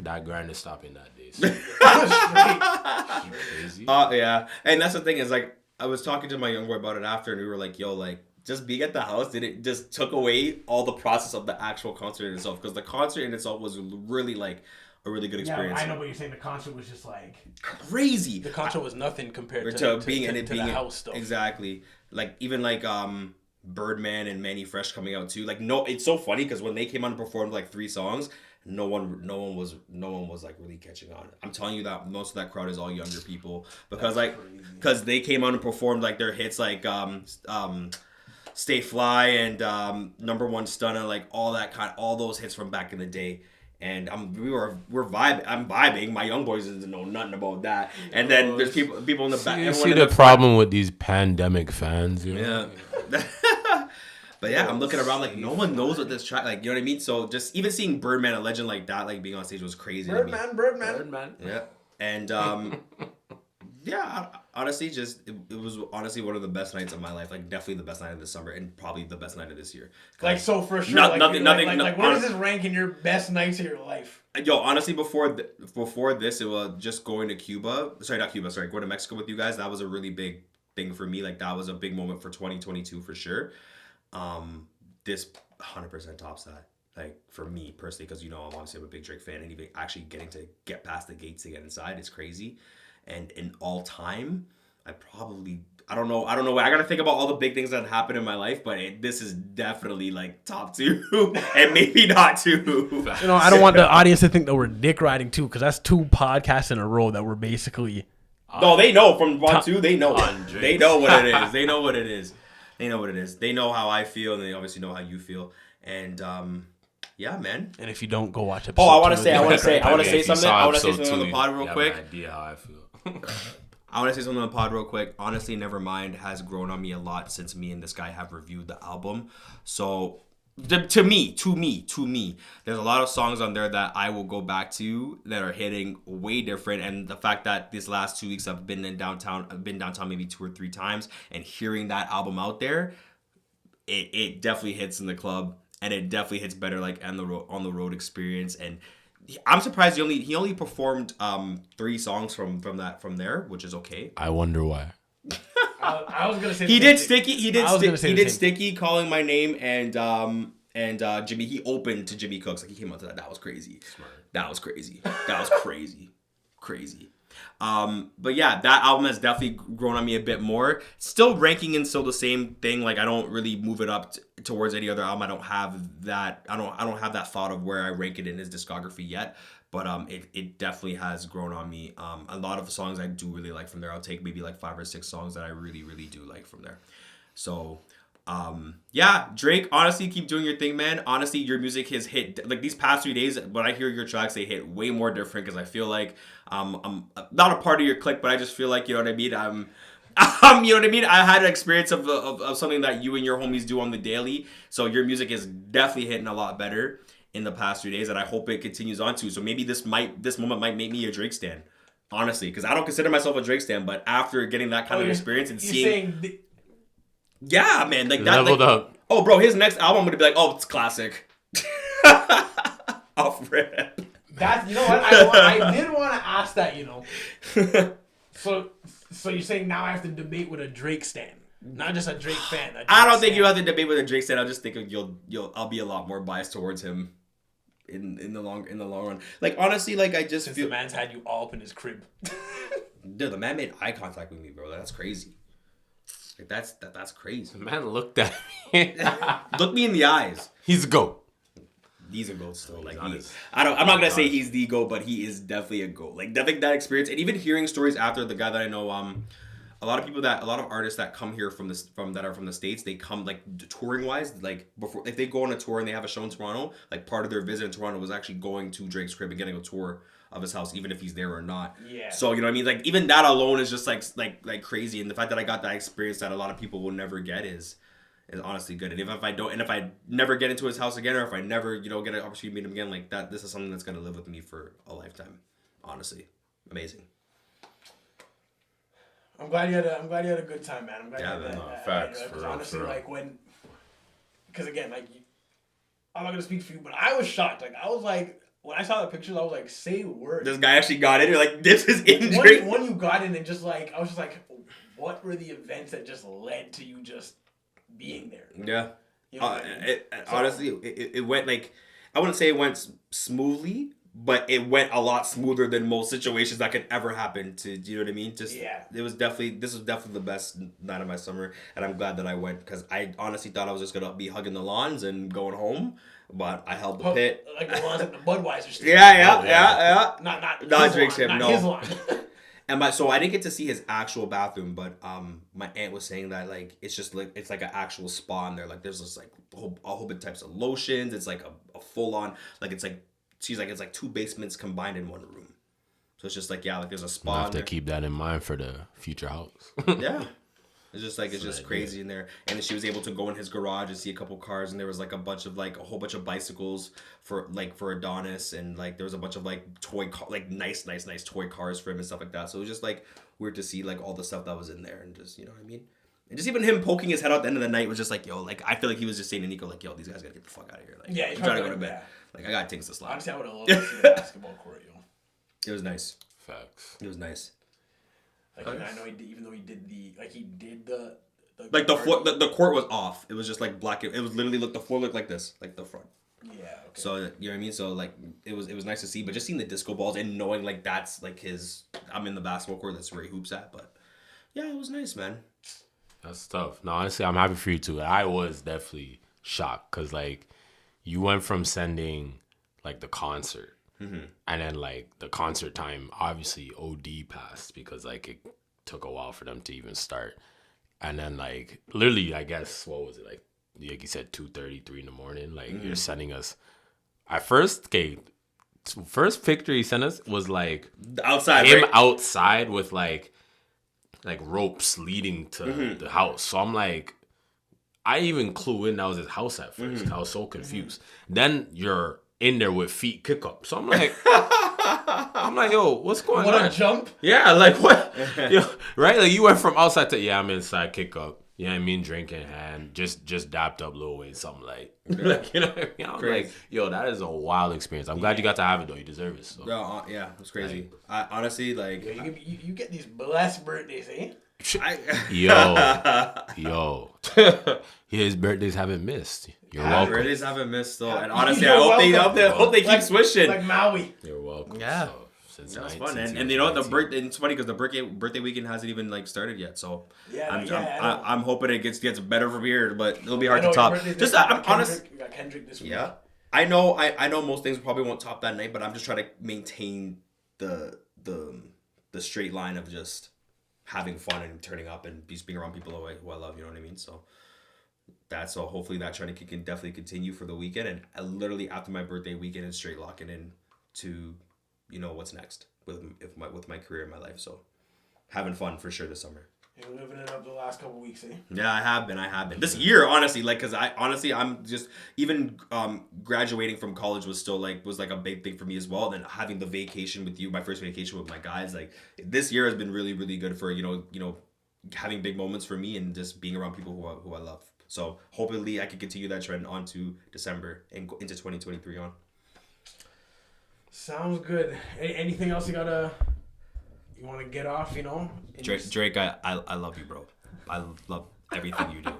That grind is stopping that day. So. You crazy? Yeah, and that's the thing is like I was talking to my young boy about it after, and we were like, yo, like. Just being at the house just took away all the process of the actual concert in itself, because the concert in itself was really like a really good experience. Yeah, I know what you're saying. The concert was just like crazy. The concert was nothing compared to the house stuff. Exactly. Like even like Birdman and Manny Fresh coming out too. Like no, it's so funny because when they came on and performed like 3 songs, no one was like really catching on. I'm telling you that most of that crowd is all younger people because they came on and performed like their hits like Stay Fly and Number One Stunner, like all those hits from back in the day. And we're vibing. I'm vibing. My young boys doesn't know nothing about that. And then there's people in the back. You see the problem with these pandemic fans, you know? Yeah. But yeah, I'm looking around like no one knows what this track, like, you know what I mean? So just even seeing Birdman, a legend like that, like being on stage was crazy to me. Birdman. Yeah. And yeah, honestly, it was honestly one of the best nights of my life. Like definitely the best night of the summer and probably the best night of this year. Like so for sure. Nothing. Like where does this rank in your best nights of your life? Yo, honestly, before this, it was just going to Cuba. Sorry, not Cuba. Sorry, going to Mexico with you guys. That was a really big thing for me. Like that was a big moment for 2022 for sure. This 100% tops that. Like for me personally, because I'm obviously a big Drake fan, and even actually getting to get past the gates to get inside is crazy. And in all time, I don't know. I gotta think about all the big things that happened in my life, but this is definitely like top 2 and maybe not 2. I don't want the audience to think that we're dick riding too, because that's 2 podcasts in a row that we're basically. No, they know from 1, 2. They know. They know what it is. They know what it is. They know what it is. They know how I feel, and they obviously know how you feel. And yeah, man. And if you don't, go watch episode 2. I want to say something on the pod real quick. I have an idea how I feel. I want to say something on the pod real quick. Honestly, Nevermind has grown on me a lot since me and this guy have reviewed the album. So, to me, there's a lot of songs on there that I will go back to that are hitting way different. And the fact that these last 2 weeks I've been downtown maybe 2 or 3 times, and hearing that album out there, it definitely hits in the club, and it definitely hits better like on the road experience. And I'm surprised he only performed 3 songs from there, which is okay. I wonder why. I was gonna say he did Sticky Calling My Name and Jimmy. He opened to Jimmy Cooks, like he came out to that. That was crazy. Smart. That was crazy. Crazy. But yeah, that album has definitely grown on me a bit more. Still ranking in still the same thing. Like I don't really move it up towards any other album. I don't have that thought of where I rank it in his discography yet. But it definitely has grown on me. A lot of the songs I do really like from there. I'll take maybe like 5 or 6 songs that I really, really do like from there. So Yeah, Drake, honestly, keep doing your thing, man. Honestly, your music has hit, like, these past 3 days, when I hear your tracks, they hit way more different, because I feel like I'm not a part of your clique, but I just feel like, you know what I mean, you know what I mean? I had an experience of something that you and your homies do on the daily, so your music is definitely hitting a lot better in the past 3 days, and I hope it continues on to. So maybe this moment might make me a Drake stan, honestly, because I don't consider myself a Drake stan, but after getting that kind of experience and seeing... Yeah, man, like that. Leveled up. Oh, bro, his next album, I'm gonna be like, oh, it's classic. Off rip. That's, you know what? I did want to ask that, you know. So you're saying now I have to debate with a Drake stan, not just a Drake fan. I don't think you have to debate with a Drake stan. I just think I'll be a lot more biased towards him in the long run. Like, honestly, like, I just feel the man's had you all up in his crib. Dude, the man made eye contact with me, bro. That's crazy. Like, that's crazy. The man looked at me. Look me in the eyes. He's a GOAT. He's a GOAT still. Like, I'm not gonna say he's the GOAT, but he is definitely a GOAT. Like, definitely that experience, and even hearing stories after, the guy that I know, a lot of artists that come here from the States, they come, like, touring wise, like, before, if they go on a tour and they have a show in Toronto, like, part of their visit in Toronto was actually going to Drake's crib and getting a tour of his house, even if he's there or not. Yeah. So, you know what I mean? Like, even that alone is just like crazy. And the fact that I got that experience that a lot of people will never get is honestly good. And if I never get into his house again, or if I never, you know, get an opportunity to meet him again, like that, this is something that's gonna live with me for a lifetime. Honestly. Amazing. I'm glad you had a good time, man. I'm glad you had that. Facts. Because honestly, like, because again, like, I'm not gonna speak for you, but I was shocked. Like, I was like, when I saw the pictures, I was like, say words. This guy actually got it. You're like, this is in Drake. When you got in and just like, I was just like, what were the events that just led to you just being there? Yeah. You know what I mean? Honestly, it went, like, I wouldn't say it went smoothly, but it went a lot smoother than most situations that could ever happen to, do you know what I mean? Just, yeah. This was definitely the best night of my summer, and I'm glad that I went, because I honestly thought I was just going to be hugging the lawns and going home. But I held the pit. Like the ones at the Budweiser stage. Yeah. Not Drake's him, no. His lawn. And so I didn't get to see his actual bathroom, but my aunt was saying that, like, it's just like, it's like an actual spa in there. Like, there's just like a whole bunch of types of lotions. It's like a full on, like, it's like, she's like, it's like 2 basements combined in one room. So it's just like, yeah, like there's a spa. You have to keep that in mind for the future house. Yeah. It's just like, it's just crazy in there. And then she was able to go in his garage and see a couple cars, and there was like a whole bunch of bicycles for Adonis, and like there was a bunch of like nice toy cars for him and stuff like that. So it was just like weird to see like all the stuff that was in there, and just, you know what I mean? And just even him poking his head out at the end of the night was just like, yo, like I feel like he was just saying to Nico, like, yo, these guys gotta get the fuck out of here. Like, yeah, I'm trying to go to bed. Like, I got things to slap. Honestly, I would have loved to see the basketball court, yo. It was nice. Facts. It was nice. Like, I know even though he did the like the floor, the court was off. It was just like black. It was literally the floor looked like this, like the front. Yeah. Okay. So you know what I mean. So like it was nice to see, but just seeing the disco balls and knowing like that's like I'm in the basketball court. That's where he hoops at. But yeah, it was nice, man. That's tough. No, honestly, I'm happy for you too. I was definitely shocked because like you went from sending like the concert, and then like the concert time obviously OD passed because like it took a while for them to even start. And then, like, literally, I guess, what was it? Like you said, 2:30, 3 in the morning. Like, you're sending us. At first, first picture he sent us was, like, outside, him right? outside with, like ropes leading to the house. So I'm like, I even clue in that was his house at first. I was so confused. Then you're in there with feet kick up. So I'm like... yo, what's going on? What a jump? Yeah, like what? Yo, right? Like you went from outside to I'm inside, kick up. You know what I mean? Drink in hand, just dapped up Lil Wayne, something like you know what I mean? I'm like, yo, that is a wild experience. I'm glad you got to have it though. You deserve it. So. Yeah, it was crazy. I honestly like. Yo, you get these blessed birthdays, eh? Yo, his birthdays haven't missed. You're welcome. Birthdays haven't missed though, and honestly, I hope they keep swishing. Like Maui. You're welcome. Yeah. So, that's fun, and you know what? The birthday. It's funny because the birthday weekend hasn't even like started yet. So I'm hoping it gets better from here, but it'll be hard to top. Just I'm honest. You got Kendrick this week. Yeah, I know most things probably won't top that night, but I'm just trying to maintain the straight line of just having fun and turning up and just being around people who I love. You know what I mean? So So hopefully that trend can definitely continue for the weekend. And I literally after my birthday weekend is straight locking in to, what's next with my career and my life. So having fun for sure this summer. You're living it up the last couple weeks, eh? Yeah, I have been. This year, honestly, because I'm just even graduating from college was still was a big thing for me as well. And then having the vacation with you, my first vacation with my guys, this year has been really, really good for having big moments for me and just being around people who I love. So hopefully I can continue that trend on to December and into 2023 on. Sounds good. Anything else you want to get off, Drake, I love you, bro. I love everything you do.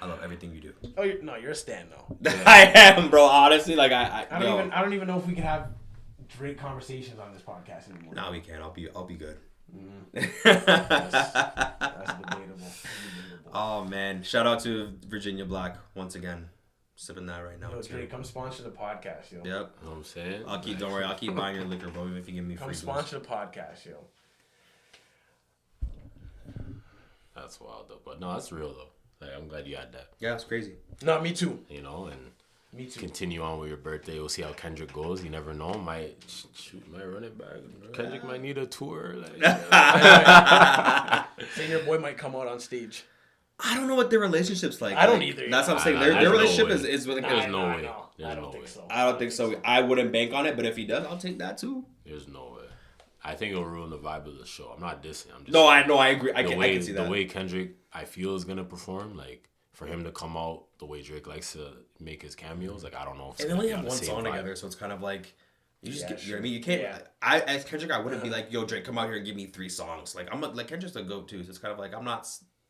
I love everything you do. Oh, you're a stan though. I am, bro. Honestly, I don't even know if we can have Drake conversations on this podcast anymore. No, we can. I'll be good. That's debatable. Oh man! Shout out to Virginia Black once again. Sipping that right now. Yo, Drake, come sponsor the podcast, yo. Yep. You know what I'm saying? Don't worry, I'll keep buying your liquor, bro, even if you give me free. Come sponsor the podcast, yo. That's wild though. But no, that's real though. I'm glad you had that. Yeah, it's crazy. No, me too. And me too. Continue on with your birthday. We'll see how Kendrick goes. You never know. Might run it back. Kendrick might need a tour. Saying your boy might come out on stage. I don't know what their relationship's like. I don't either. That's what I'm saying. Their relationship is really There's no way. I don't think so. I don't think so. I wouldn't bank on it, but if he does, I'll take that too. There's no way. I think it'll ruin the vibe of the show. I'm not dissing. I'm just no, I know. I agree. I can see that. The way Kendrick, I feel, is gonna perform, for him to come out the way Drake likes to make his cameos, I don't know if it's and they only have one song together, so it's kind of you just get, you know what I mean? You can't. Yeah. As Kendrick, I wouldn't be yo, Drake, come out here and give me 3 songs. Kendrick's a go-to. So it's kind of I'm not.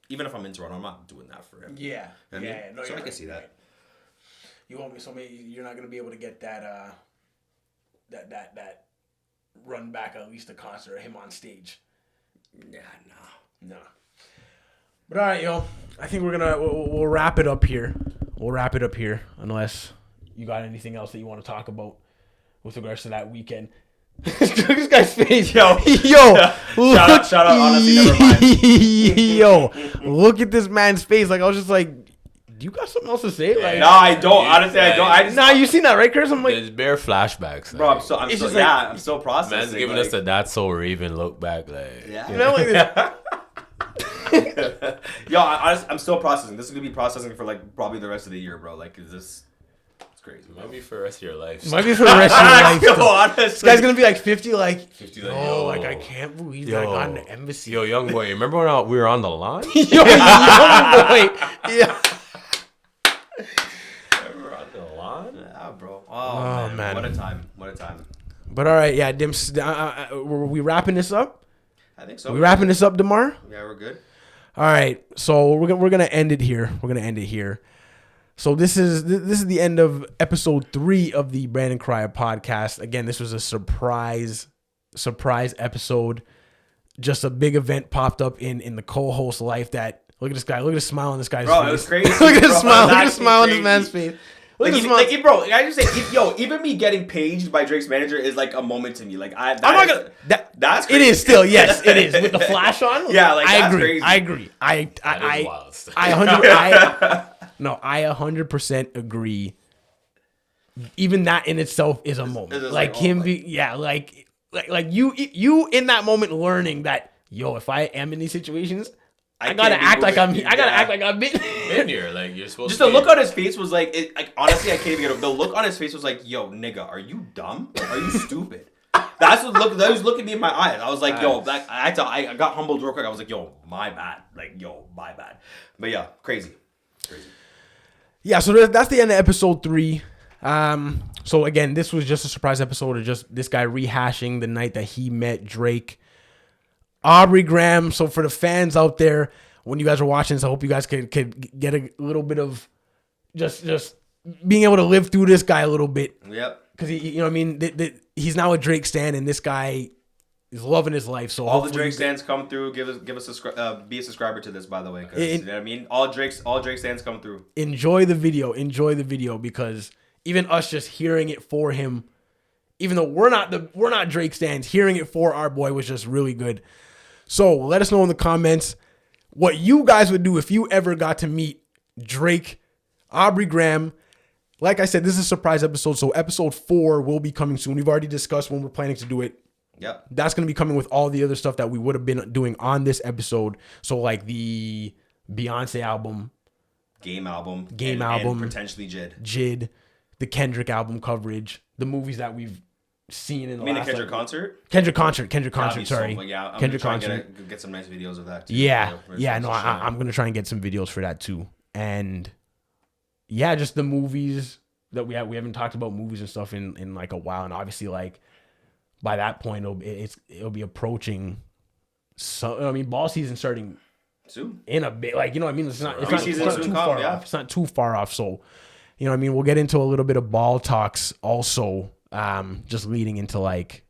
Even if I'm in Toronto, I'm not doing that for him. Yeah. You know I mean? No, so I can see that. Right. You won't be maybe you're not gonna be able to get that that run back at least a concert of him on stage. Yeah, no. But all right, yo. I think we'll wrap it up here. Unless you got anything else that you want to talk about with regards to that weekend. This guy's face, yo. Shout out, honestly, never mind. Yo, look at this man's face. I was just do you got something else to say? No, I don't. Honestly, I don't. You seen that, right, Chris? I'm there's bare flashbacks. Bro, I'm still processing. Man's giving us the That's So Raven look back. Yeah. You know, yo, honestly, I'm still processing. This is gonna be processing for probably the rest of the year, bro. Is this? It's crazy. Might be for the rest of your life. Might be for the rest of your life. Honestly. This guy's gonna be 50. 50. I can't believe that I got in the embassy. Yo, young boy, remember when we were on the line? Yo, young boy. Yeah. Remember on the line? Yeah, bro. Oh man. What a time. But all right, yeah, Dims. Were we wrapping this up? I think so. We wrapping this up, DeMar? Yeah, we're good. All right, so we're gonna end it here. So this is the end of episode 3 of the Brandon Correia podcast. Again, this was a surprise episode. Just a big event popped up in the co-host life. That look at this guy. Look at the smile on this guy's face. Bro, it was crazy. Look at the smile. Look at the smile on this man's face. Bro, I just say, even me getting paged by Drake's manager is a moment to me. I'm not gonna. That's crazy. It is still, yes, it is with the flash on. Yeah, I agree. Crazy. I agree. I 100% agree. Even that in itself is a moment. You in that moment learning that if I am in these situations. I gotta act like I'm been here. You're supposed just to. The look on his face was honestly, I can't even get it. The look on his face was yo, nigga, are you dumb? Are you stupid? That was looking me in my eyes. I was yo, I got humbled real quick. I was yo, my bad. My bad. But yeah, crazy. Yeah, so that's the end of episode 3. So again, this was just a surprise episode of just this guy rehashing the night that he met Drake. Aubrey Graham. So for the fans out there, when you guys are watching this, I hope you guys could get a little bit of just being able to live through this guy a little bit. Yep. Because he's now a Drake stan, and this guy is loving his life. So all the Drake stans come through. Give us be a subscriber to this, by the way. You know what I mean? All Drake stans come through. Enjoy the video because even us just hearing it for him, even though we're not Drake stans, hearing it for our boy was just really good. So let us know in the comments what you guys would do if you ever got to meet Drake, Aubrey Graham. Like I said, this is a surprise episode, so episode 4 will be coming soon. We've already discussed when we're planning to do it. Yep. That's going to be coming with all the other stuff that we would have been doing on this episode. So like the Beyonce album. Game album. And potentially Jid. Jid. The Kendrick album coverage. The movies that we've seen in the last... the Kendrick concert? Kendrick concert, sorry. I'm Kendrick going to concert. get some nice videos of that too. Yeah. I'm going to try and get some videos for that too. And yeah, just the movies that we haven't talked about movies and stuff in like a while. And obviously like by that point it'll be approaching. So I mean, ball season starting soon in a bit. Like, you know what I mean? It's not too far off. It's not too far off. So, you know what I mean? We'll get into a little bit of ball talks also, just leading into like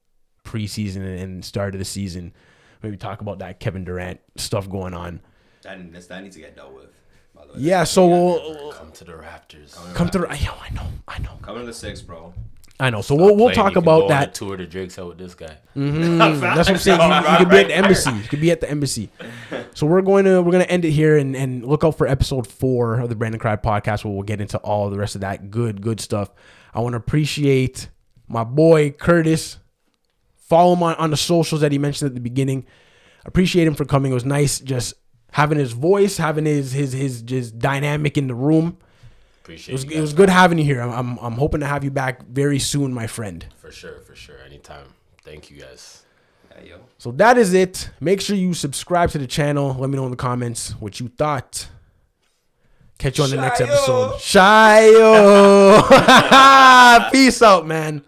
preseason and start of the season. Maybe talk about that Kevin Durant stuff going on. That needs to get dealt with. By the way. Yeah, so we'll come to the Raptors. I know. Coming to the 6, bro. I know. So we'll talk about that. Tour to Drake's out with this guy. Mm-hmm. That's what I'm saying. You could be at the embassy. You could be at the embassy. So we're gonna end it here and look out for episode 4 of the Brandon Cry podcast, where we'll get into all the rest of that good stuff. I want to appreciate my boy Curtis. Follow him on the socials that he mentioned at the beginning. Appreciate him for coming. It was nice just having his voice, having his just dynamic in the room. Appreciate it was good having you here. I'm hoping to have you back very soon, my friend. For sure. Anytime. Thank you guys. Yeah, yo. So that is it. Make sure you subscribe to the channel. Let me know in the comments what you thought. Catch you on the next episode. Shayo. Peace out, man.